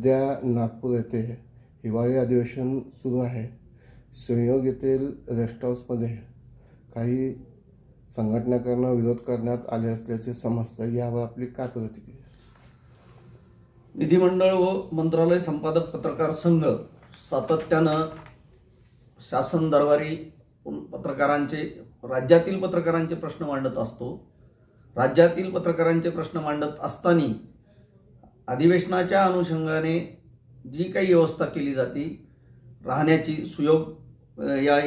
सध्या नागपूर येथे हिवाळी अधिवेशन सुरू आहे. संयोग येथील रेस्ट हाऊसमध्ये काही संघटनांना विरोध करण्यात आले असल्याचे समजतं. यावर आपली काय प्रतिक्रिया? विधिमंडळ व मंत्रालय संपादक पत्रकार संघ सातत्यानं शासन दरबारी पत्रकारांचे, राज्यातील पत्रकारांचे प्रश्न मांडत असतो. राज्यातील पत्रकारांचे प्रश्न मांडत असताना अधिवेशनाच्या अनुषंगाने जी काही व्यवस्था केली जाते, राहण्याची सुयोग या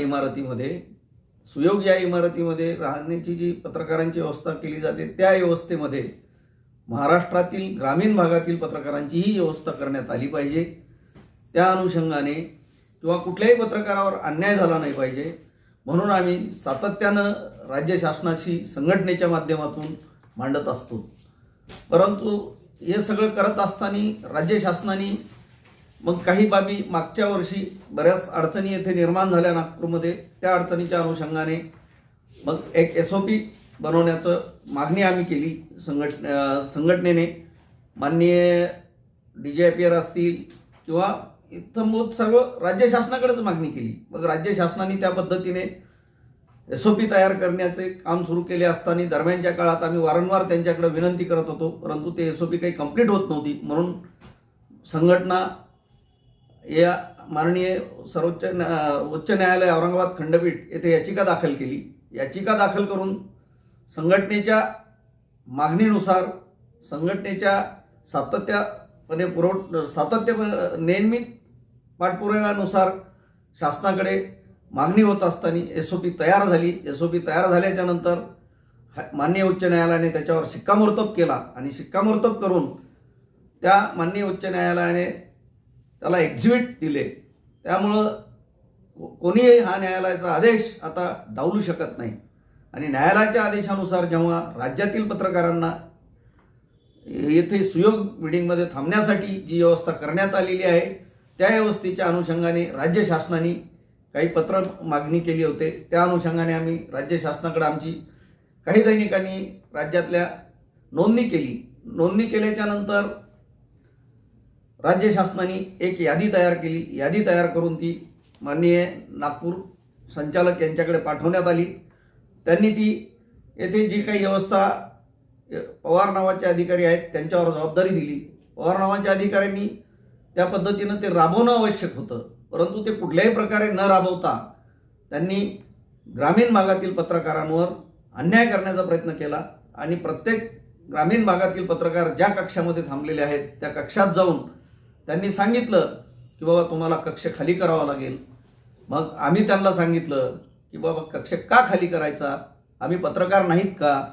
इमारतीमध्ये राहण्याची जी पत्रकारांची व्यवस्था केली जाते, त्या व्यवस्थेमध्ये महाराष्ट्रातील ग्रामीण भागातील पत्रकारांचीही व्यवस्था करण्यात आली पाहिजे. त्या अनुषंगाने किंवा कुठल्याही पत्रकारावर अन्याय झाला नाही पाहिजे म्हणून आम्ही सातत्यानं राज्य शासनाशी संघटनेच्या माध्यमातून मांडत असतो. परंतु हे सगळं करत असताना राज्य शासनाने मग काही बाबी मागच्या वर्षी बऱ्याच अडचणी येथे निर्माण झाल्या नागपूरमध्ये, त्या अडचणीच्या अनुषंगाने मग एक SOP बनवण्याचं मागणी आम्ही केली. संघटनेने माननीय DGIPR असतील किंवा इथं सर्व राज्य शासनाकडेच मागणी केली. मग राज्य शासनाने त्या पद्धतीने SOP तयार करण्याचे काम सुरू केले असताना दरम्यानच्या काळात आम्ही वारंवार त्यांच्याकडे विनंती करत होतो, परंतु ते SOP काही कंप्लीट होत नव्हती. म्हणून संघटना या माननीय उच्च न्यायालय औरंगाबाद खंडपीठ येथे याचिका दाखल केली. याचिका दाखल करून संघटनेच्या मागणीनुसार, संघटनेच्या नियमित पाठपुराव्यानुसार शासनाकडे मागणी होत असताना SOP तयार झाली. SOP तयार झाल्याच्या नंतर माननीय उच्च न्यायालयाने त्याच्यावर शिक्कामोर्तब केला आणि शिक्कामोर्तब करून त्या माननीय उच्च न्यायालयाने त्याला एक्झिबिट दिले. त्यामुळं कोणीही हा न्यायालयाचा आदेश आता डावलू शकत नाही. आणि न्यायालयाच्या आदेशानुसार जेव्हा राज्यातील पत्रकारांना येथे सुयोग बिल्डिंगमध्ये थांबण्यासाठी जी व्यवस्था करण्यात आलेली आहे, त्या व्यवस्थेच्या अनुषंगाने राज्य शासनाने काही पत्र मागणी केली होते. त्या अनुषंगाने आम्ही राज्य शासनाकडे आमची काही दैनिकांनी राज्यातल्या नोंदणी केली. नोंदणी केल्याच्या नंतर राज्य शासनाने एक यादी तयार केली. यादी तयार करून ती माननीय नागपूर संचालक यांच्याकडे पाठवण्यात आली. त्यांनी ती येथे जी काही व्यवस्था पवार नावाचे अधिकारी आहेत त्यांच्यावर जबाबदारी दिली. पवार नावाच्या अधिकाऱ्यांनी त्या पद्धतीनं ते राबवणं आवश्यक होतं, परंतु ते कुठल्याही प्रकारे न राबवता त्यांनी ग्रामीण भागातील पत्रकारांवर अन्याय करण्याचा प्रयत्न केला. आणि प्रत्येक ग्रामीण भागातील पत्रकार ज्या कक्षामध्ये थांबलेले आहेत त्या कक्षात जाऊन त्यांनी सांगितलं की बाबा तुम्हाला कक्ष खाली करावा लागेल. मग आम्ही त्यांना सांगितलं की बाबा कक्ष का खाली करायचा? आम्ही पत्रकार नाहीत का?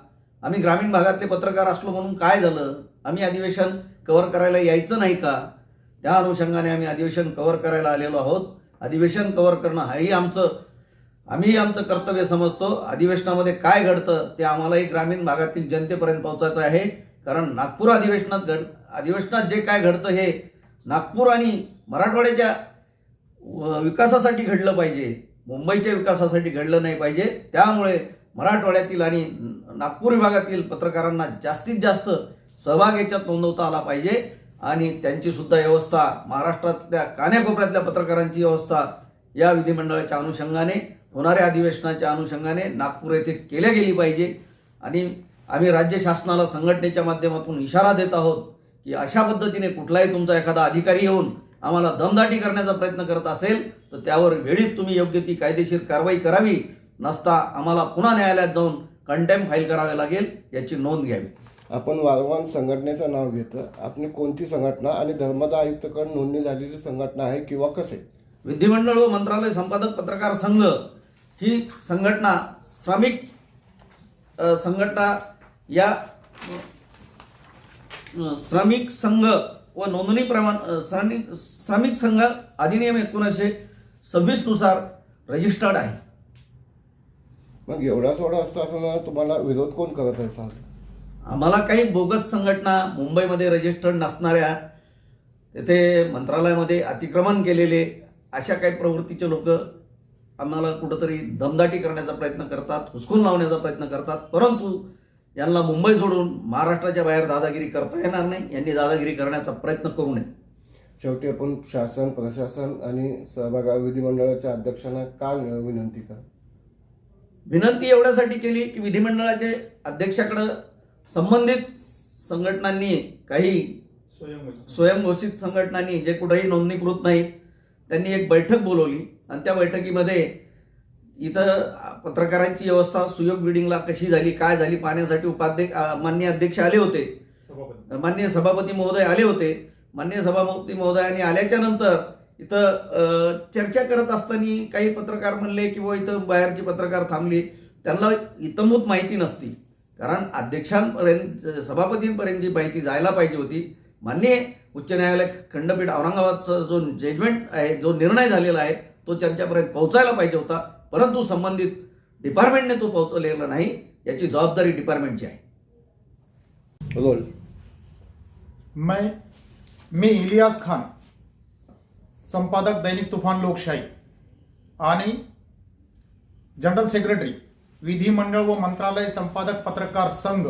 आम्ही ग्रामीण भागातले पत्रकार असलो म्हणून काय झालं? आम्ही अधिवेशन कव्हर करायला यायचं नाही का? त्या अनुषंगाने आम्ही अधिवेशन कव्हर करायला आलेलो आहोत. अधिवेशन कव्हर करणं हाही आम्ही आमचं कर्तव्य समजतो. अधिवेशनामध्ये काय घडतं ते आम्हालाही ग्रामीण भागातील जनतेपर्यंत पोहोचायचं आहे. कारण नागपूर अधिवेशनात जे काय घडतं हे नागपूर आणि मराठवाड्याच्या विकासासाठी घडलं पाहिजे, मुंबईच्या विकासासाठी घडलं नाही पाहिजे. त्यामुळे मराठवाड्यातील आणि नागपूर विभागातील पत्रकारांना जास्तीत जास्त सहभाग याच्यात नोंदवता आला पाहिजे. आणि त्यांची सुद्धा व्यवस्था, महाराष्ट्रातल्या कान्याकोपऱ्यातल्या पत्रकारांची व्यवस्था या विधिमंडळाच्या अनुषंगाने, होणाऱ्या अधिवेशनाच्या अनुषंगाने नागपूर येथे केल्या गेली पाहिजे. आणि आम्ही राज्य शासनाला संघटनेच्या माध्यमातून इशारा देत आहोत की अशा पद्धतीने कुठलाही तुमचा एखादा अधिकारी येऊन आम्हाला दमदाटी करण्याचा प्रयत्न करत असेल तर त्यावर वेळीच तुम्ही योग्य ती कायदेशीर कारवाई करावी, नसता आम्हाला पुन्हा न्यायालयात जाऊन कंटेम्प्ट फाईल करावे लागेल, याची नोंद घ्यावी. आपण वारंवार संघटनेचं नाव घेतं. आपली कोणती संघटना आणि धर्मदाय आयुक्तकडे नोंदणी झालेली संघटना आहे किंवा कसे? विधिमंडळ व मंत्रालय संपादक पत्रकार संघ ही संघटना श्रमिक संघ व नोंदणी श्रमिक संघ अधिनियम 1926 नुसार रजिस्टर्ड आहे. मग एवढा सोडा असताना तुम्हाला विरोध कोण करत आहे सर? आम्हाला काही बोगस संघटना, मुंबईमध्ये रजिस्टर्ड नसणाऱ्या, तेथे मंत्रालयामध्ये अतिक्रमण केलेले, अशा काही प्रवृत्तीचे लोक आम्हाला कुठंतरी दमदाटी करण्याचा प्रयत्न करतात, हुसकून लावण्याचा प्रयत्न करतात. परंतु यांना मुंबई सोडून महाराष्ट्राच्या बाहेर दादागिरी करता येणार नाही. यांनी दादागिरी करण्याचा प्रयत्न करू नये. शेवटी आपण शासन, प्रशासन आणि विधिमंडळाच्या अध्यक्षांना का विनंती करा? विनंती एवढ्यासाठी केली की विधिमंडळाचे अध्यक्षाकडं संबंधित संघटनांनी, काही स्वयंघोषित संघटनांनी जे कुठेही नोंदणीकृत नाहीत, त्यांनी एक बैठक बोलवली आणि त्या बैठकीमध्ये इथं पत्रकारांची व्यवस्था सुयोग बिल्डिंगला कशी झाली, काय झाली पाहण्यासाठी माननीय अध्यक्ष आले होते, माननीय सभापती महोदय आले होते. माननीय सभापती महोदयांनी आल्याच्या नंतर इथं चर्चा करत असताना काही पत्रकार म्हणले की इथं बाहेरची पत्रकार थांबली. त्यांना इतंभूत माहिती नसती, कारण अध्यक्षांपर्यंत, सभापतींपर्यंत जी माहिती जायला पाहिजे होती, माननीय उच्च न्यायालय खंडपीठ औरंगाबादचा जो जजमेंट आहे, जो निर्णय झालेला आहे, तो त्यांच्यापर्यंत पोहोचायला पाहिजे होता, परंतु संबंधित डिपार्टमेंटने तो पोहोचवलेला नाही. याची जबाबदारी डिपार्टमेंटची आहे. रोल. मी इलियास खान, संपादक दैनिक तूफान लोकशाही आणि जनरल सेक्रेटरी विधिमंडळ व मंत्रालय संपादक पत्रकार संघ,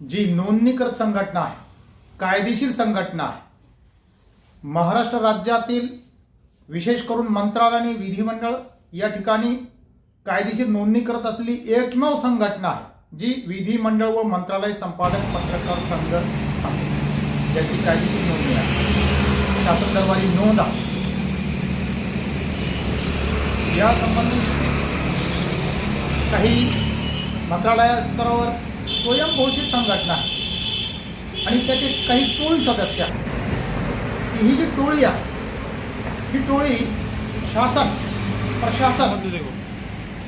जी नोंदणीकृत संघटना आहे, कायदेशीर संघटना आहे, महाराष्ट्र राज्यातील विशेष करून मंत्रालय आणि विधिमंडळ या ठिकाणी कायदेशीर नोंदणी करत असलेली एकमेव संघटना आहे, जी विधिमंडळ व मंत्रालय संपादक पत्रकार संघ आहे, ज्याची कायदेशीर नोंदणी आहे, शासन दरबारी नोंद आहे. या संबंधित काही मंत्रालय स्तरावर स्वयंघोषित संघटना आहे आणि त्याचे काही टोळी सदस्य आहेत. ही जी टोळी आहे, ही टोळी शासन, प्रशासन,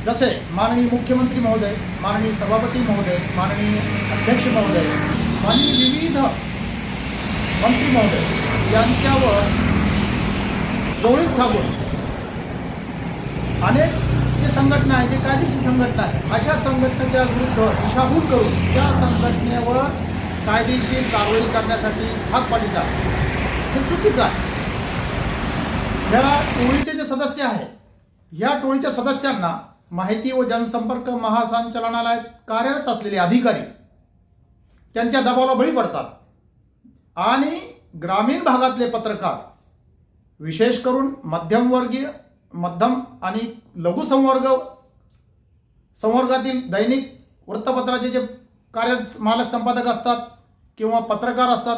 जसे माननीय मुख्यमंत्री महोदय, माननीय सभापती महोदय, माननीय अध्यक्ष महोदय, माननीय विविध मंत्री महोदय यांच्यावर डोळे साबून अनेक जे संघटना आहे, जे कायदेशीर संघटना आहे, अशा संघटनेच्या विरुद्ध दिशाभूल करून त्या संघटनेवर कायदेशीर कारवाई करण्यासाठी भाग पाडीचा हे चुकीचं आहे. या टोळीचे जे सदस्य आहेत, या टोळीच्या सदस्यांना माहिती व जनसंपर्क महासंचालनालयात कार्यरत असलेले अधिकारी त्यांच्या दबावाला बळी पडतात आणि ग्रामीण भागातले पत्रकार, विशेष करून मध्यम आणि लघु संवर्गातील दैनिक वृत्तपत्राचे जे मालक संपादक असतात किंवा पत्रकार असतात,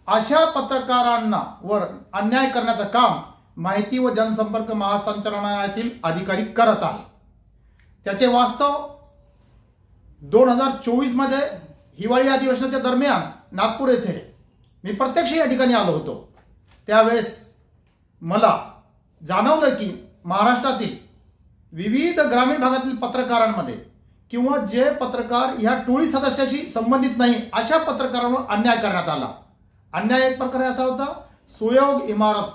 अशा पत्रकारांना वर अन्याय करण्याचं काम माहिती व जनसंपर्क महासंचालनालयातील अधिकारी करत आहे. त्याचे वास्तव 2024 मध्ये हिवाळी अधिवेशनाच्या दरम्यान नागपूर येथे मी प्रत्यक्ष या ठिकाणी आलो होतो. त्यावेळेस मला जाणवलं की महाराष्ट्रातील विविध ग्रामीण भागातील पत्रकारांमध्ये किंवा जे पत्रकार ह्या टोळी सदस्याशी संबंधित नाही, अशा पत्रकारांवर अन्याय करण्यात आला. अन्याय एक प्रकारे असा होता, सुयोग इमारत,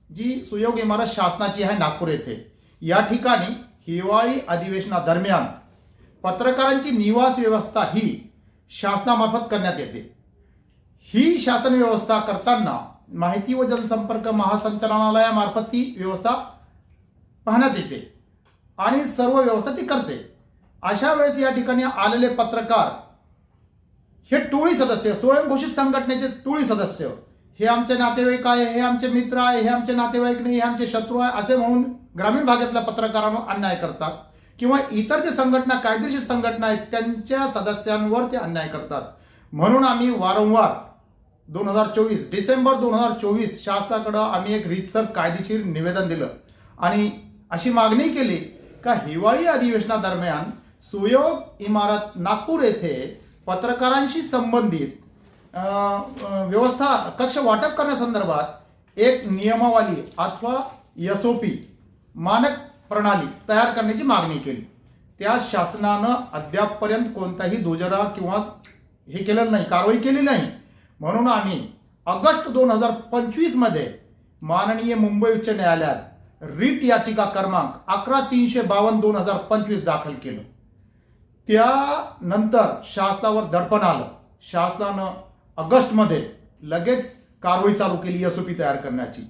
जी सुयोग इमारत शासनाची आहे नागपूर येथे, या ठिकाणी हिवाळी अधिवेशनादरम्यान पत्रकारांची निवास व्यवस्था ही शासनामार्फत करण्यात येते. ही शासन व्यवस्था करताना माहिती व जनसंपर्क महासंचालनालयामार्फत ती व्यवस्था पाहण्यात येते आणि सर्व व्यवस्था ती करते. अशा वेळेस या ठिकाणी आलेले पत्रकार हे टोळी सदस्य, स्वयंघोषित संघटनेचे टोळी सदस्य, हे आमचे नातेवाईक आहे, हे आमचे मित्र आहे, हे आमचे नातेवाईक नाही, हे आमचे शत्रू आहे, असे म्हणून ग्रामीण भागातल्या पत्रकारांवर अन्याय करतात किंवा इतर जे संघटना, कायदेशीर संघटना आहेत, त्यांच्या सदस्यांवर ते अन्याय करतात. म्हणून आम्ही वारंवार डिसेंबर 2024 शासनाकडे आम्ही एक रीतसर कायदेशीर निवेदन दिलं आणि अशी मागणी केली का हिवाळी अधिवेशनादरम्यान सुयोग इमारत नागपूर येथे पत्रकारांशी संबंधित व्यवस्था कक्ष वाटप करण्यासंदर्भात एक नियमावली अथवा SOP मानक प्रणाली तयार करण्याची मागणी केली. त्या शासनानं अद्यापपर्यंत कोणताही दुजोरा किंवा हे केलेलं नाही, कारवाई केली नाही. म्हणून आम्ही ऑगस्ट 2025 मध्ये माननीय मुंबई उच्च न्यायालयात रीट याचिका क्रमांक 11-352/2025 दाखल केलं. त्यानंतर शासनावर दडपण आलं. शासनानं ऑगस्टमध्ये लगेच कारवाई चालू केली SOP तयार करण्याची.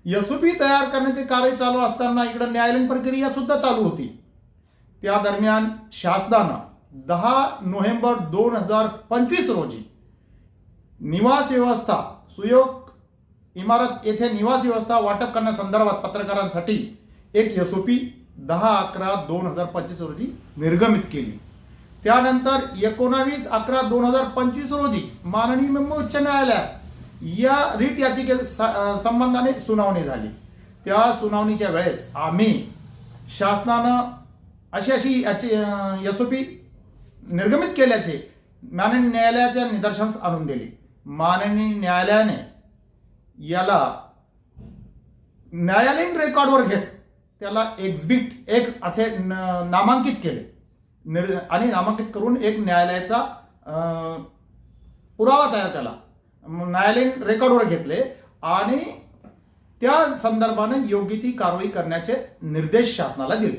SOP तयार करण्याची कारवाई चालू असताना इकडे न्यायालयीन प्रक्रिया सुद्धा चालू होती. त्या दरम्यान शासनानं 10 नोव्हेंबर 2025 रोजी निवास व्यवस्था सुयोग इमारत येथे निवास व्यवस्था वाटप करण्यासंदर्भात पत्रकारांसाठी एक SOP 10/11/2025 रोजी निर्गमित केली. त्यानंतर 19/11/2025 रोजी माननीय मुंबई उच्च न्यायालयात या रीट याचिके संबंधाने सुनावणी झाली. त्या सुनावणीच्या वेळेस आम्ही शासनानं अशी याची SOP निर्गमित केल्याचे माननीय न्यायालयाच्या निदर्शनास आणून दिली. माननीय न्यायालयाने याला न्यायालयीन रेकॉर्डवर घेत त्याला एक्झिबिट X असे नामांकित केले आणि नामांकित करून एक न्यायालयाचा पुरावा तयार केला. न्यायालयीन रेकॉर्डवर घेतले आणि त्या संदर्भाने योग्य ती कारवाई करण्याचे निर्देश शासनाला दिले.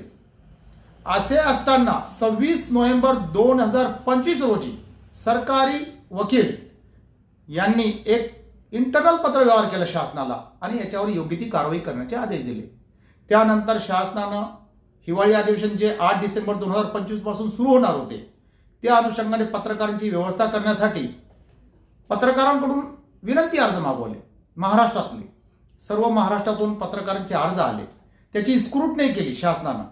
असे असताना 26 नोव्हेंबर 2025 रोजी सरकारी वकील यांनी एक इंटरनल पत्र व्यवहार केला शासनाला आणि याच्यावर योग्य ती कारवाई करण्याचे आदेश दिले. त्यानंतर शासनानं हिवाळी अधिवेशन जे 8 डिसेंबर 2025 पासून सुरू होणार होते त्या अनुषंगाने पत्रकारांची व्यवस्था करण्यासाठी पत्रकारांकडून विनंती अर्ज मागवले. महाराष्ट्रातले सर्व महाराष्ट्रातून पत्रकारांचे अर्ज आले. त्याची स्क्रुटनी केली शासनानं.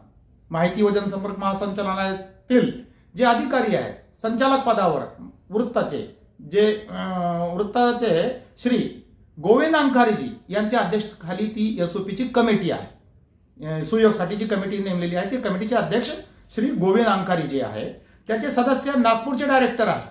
माहिती व जनसंपर्क महासंचालनालयातील जे अधिकारी आहेत संचालक पदावर वृत्ताचे श्री गोविंद अंखारीजी यांच्या अध्यक्षतेखाली ती SOPची कमिटी आहे. सुयोगसाठी जी कमिटी नेमलेली आहे ती कमिटीचे अध्यक्ष श्री गोविंद अंखारीजी आहे. त्याचे सदस्य नागपूरचे डायरेक्टर आहे.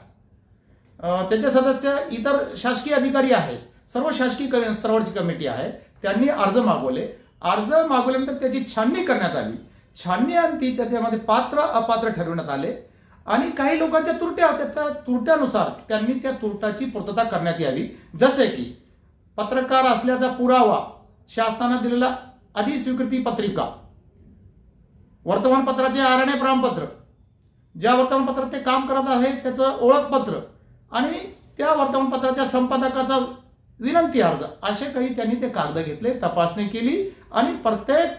त्याचे सदस्य इतर शासकीय अधिकारी आहेत. सर्व शासकीय स्तरावरची कमिटी आहे. त्यांनी अर्ज मागवले. अर्ज मागवल्यानंतर त्याची छाननी करण्यात आली. छाननी अंती त्याच्यामध्ये पात्र अपात्र ठरवण्यात आले आणि काही लोकांच्या त्रुट्या होत्या. त्या त्रुट्यानुसार त्यांनी त्या त्रुटाची पूर्तता करण्यात यावी. जसे की पत्रकार असल्याचा पुरावा, शासनानं दिलेला अधिस्वीकृती पत्रिका, वर्तमानपत्राचे RNA प्रमाणपत्र, ज्या वर्तमानपत्रात ते काम करत आहे त्याचं ओळखपत्र आणि त्या वर्तमानपत्राच्या संपादकाचा विनंती अर्ज, असे काही त्यांनी ते कागद घेतले. तपासणी केली आणि प्रत्येक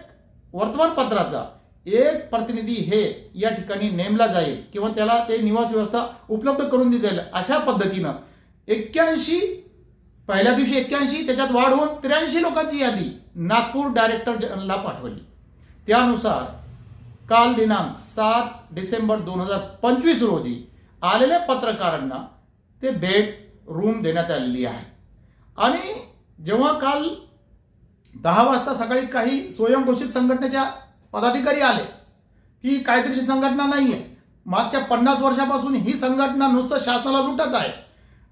वर्तमानपत्राचा एक प्रतिनिधी हे या ठिकाणी नेमला जाईल किंवा त्याला ते निवास व्यवस्था उपलब्ध करून दिली जाईल. अशा पद्धतीनं 81 पहिल्या दिवशी 81 त्याच्यात वाढ होऊन 83 लोकांची यादी नागपूर डायरेक्टर जनरलला पाठवली. त्यानुसार काल दिनांक 7 डिसेंबर 2025 रोजी आलेल्या पत्रकारांना ते बेड रूम देण्यात आलेली आहे. आणि जेव्हा काल 10 वाजता सकाळी काही स्वयंघोषित संघटनेच्या पदाधिकारी आले, ही कायदेशीर संघटना नाही आहे. मागच्या 50 वर्षापासून ही संघटना नुसतं शासनाला लुटत आहे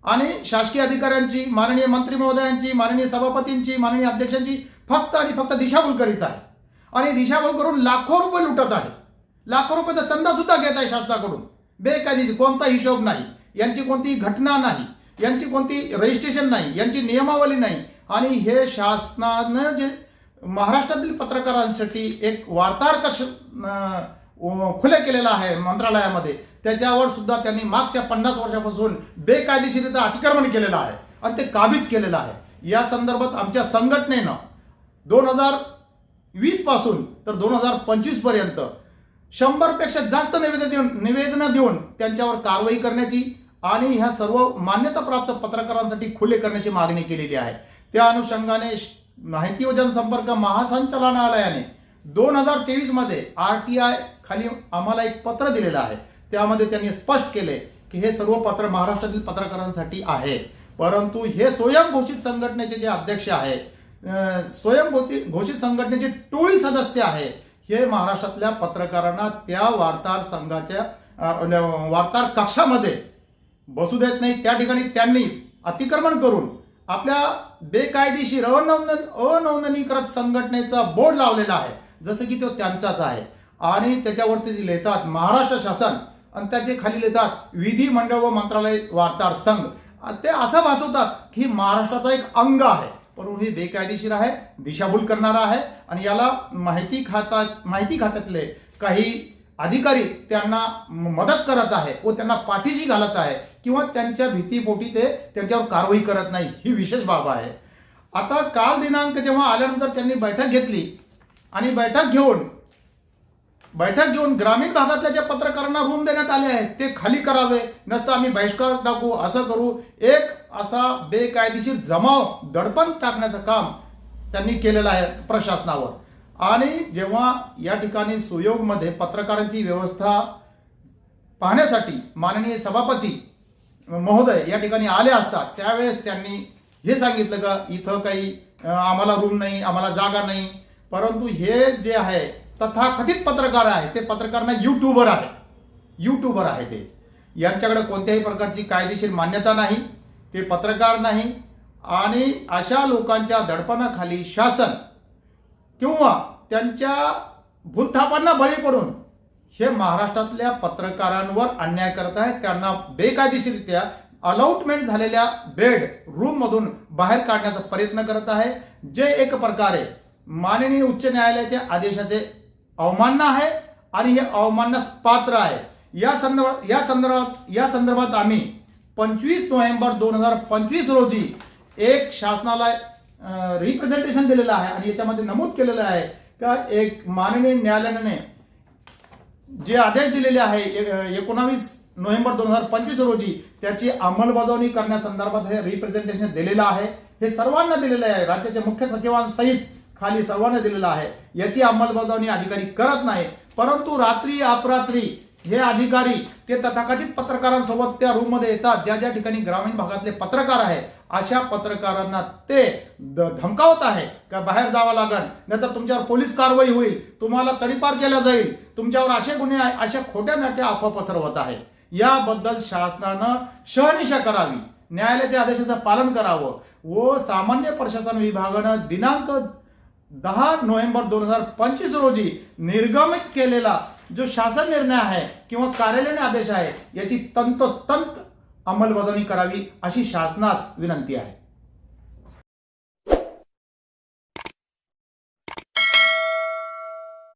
आणि शासकीय अधिकाऱ्यांची, माननीय मंत्री महोदयांची, माननीय सभापतींची, माननीय अध्यक्षांची फक्त आणि फक्त दिशाभूल करीत आहे आणि दिशाभूल करून लाखो रुपये लुटत आहे. लाखो रुपयाचा चंदा सुद्धा घेत आहे शासनाकडून. बेकायदेशीर कोणता हिशोब नाही, यांची कोणती घटना नाही, यांची कोणती रजिस्ट्रेशन नाही, यांची नियमावली नाही. आणि हे शासनानं जे महाराष्ट्रातील पत्रकारांसाठी एक वार्ताहर कक्ष खुले केलेला आहे मंत्रालयामध्ये, त्याच्यावर सुद्धा त्यांनी मागच्या 50 वर्षापासून बेकायदेशीरित्या अतिक्रमण केलेलं आहे आणि ते काबीज केलेलं आहे. या संदर्भात आमच्या संघटनेनं 2020 पासून तर 2025 पर्यंत 100 पेक्षा जास्त निवेदनं देऊन त्यांच्यावर कारवाई करण्याची आणि ह्या सर्व मान्यताप्राप्त पत्रकारांसाठी खुले करण्याची मागणी केलेली आहे. त्या अनुषंगाने माहिती व जनसंपर्क महासंचालनालयाने 2023 मध्ये RTI खाली आम्हाला एक पत्र दिलेलं आहे. त्यामध्ये त्यांनी स्पष्ट केले की हे सर्व पत्र महाराष्ट्रातील पत्रकारांसाठी आहे. परंतु हे स्वयंघोषित संघटनेचे जे अध्यक्ष आहेत, स्वयंघोषित संघटनेचे टोळी सदस्य आहे, हे महाराष्ट्रातल्या पत्रकारांना त्या वार्ताहर संघाच्या वार्ताहर कक्षामध्ये बसू देत नाही. त्या ठिकाणी त्यांनी अतिक्रमण करून आपल्या बेकायदेशीर अनोंदणीकृत संघटनेचा बोर्ड लावलेला आहे, जसं की तो त्यांचाच आहे. आणि त्याच्यावरती ते लिहितात महाराष्ट्र शासन आणि त्याचे खाली लिहितात विधिमंडळ व मंत्रालय वार्ताहर संघ. ते असं भासवतात की महाराष्ट्राचा एक अंग आहे, परंतु हे बेकायदेशीर आहे, दिशाभूल करणारा आहे. आणि याला माहिती खात्यातले काही अधिकारी त्यांना मदत करत आहे व त्यांना पाठीशी घालत आहे किंवा त्यांच्या भीतीपोटी ते त्यांच्यावर कारवाई करत नाही, ही विशेष बाब आहे. आता काल दिनांक जेव्हा आल्यानंतर त्यांनी बैठक घेतली आणि बैठक घेऊन बैठक घेऊन ग्रामीण भागातल्या ज्या पत्रकारांना रूम देण्यात आले आहेत ते खाली करावे, नसतं आम्ही बहिष्कार टाकू असं करू, एक असा बेकायदेशीर जमाव दडपण टाकण्याचं काम त्यांनी केलेलं आहे प्रशासनावर. आणि जेव्हा या ठिकाणी सुयोगमध्ये पत्रकारांची व्यवस्था पाहण्यासाठी माननीय सभापती महोदय या ठिकाणी आले असतात, त्यावेळेस त्यांनी हे सांगितलं का इथं काही आम्हाला रूम नाही, आम्हाला जागा नाही. परंतु हे जे आहे तथाकथित पत्रकार आहे ते पत्रकारांना यूट्यूबर आहे ते, यांच्याकडे कोणत्याही प्रकारची कायदेशीर मान्यता नाही, ते पत्रकार नाही. आणि अशा लोकांच्या दडपणाखाली शासन किंवा त्यांच्या भूलथापांना बळी पडून हे महाराष्ट्रातल्या पत्रकारांवर अन्याय करत आहेत. त्यांना बेकायदेशीररित्या अलॉटमेंट झालेल्या बेड रूम मधून बाहेर काढण्याचा प्रयत्न करत आहे, जे एक प्रकारे माननीय उच्च न्यायालयाच्या आदेशाचे अवमानना आहे आणि हे अवमाननास पात्र आहे. या संदर्भात आम्ही 25 नोव्हेंबर 2025 रोजी एक शासनाला रिप्रेझेंटेशन दिलेलं आहे आणि याच्यामध्ये नमूद केलेलं आहे का एक माननीय न्यायालयाने जे आदेश दिलेले आहे 19 नोव्हेंबर 2025 रोजी त्याची अंमलबजावणी करण्यासंदर्भात हे रिप्रेझेंटेशन दिलेलं आहे. हे सर्वांना दिलेलं आहे, राज्याच्या मुख्य सचिवांसहित खाली सर्वांना दिलेलं आहे. याची अंमलबजावणी अधिकारी करत नाही, परंतु रात्री अपरात्री हे अधिकारी ते तथाकथित पत्रकारांसोबत त्या रूम मध्ये येतात, ज्या ज्या ठिकाणी ग्रामीण भागातले पत्रकार आहेत अशा पत्रकारांना ते धमकावत आहे का बाहेर जावं लागेल, नाहीतर तुमच्यावर पोलीस कारवाई होईल, तुम्हाला तडीपार केला जाईल, तुमच्यावर असे गुन्हे आहे, अशा खोट्या नाट्या अफवा पसरवत आहे. याबद्दल शासनानं शहानिशा करावी, न्यायालयाच्या आदेशाचं पालन करावं व सामान्य प्रशासन विभागानं दिनांक 10 नोव्हेंबर 2025 रोजी निर्गमित केलेला जो शासन निर्णय आहे किंवा कार्यालयीन आदेश आहे याची तंतोतंत अंमलबजावणी करावी अशी शासनास विनंती आहे.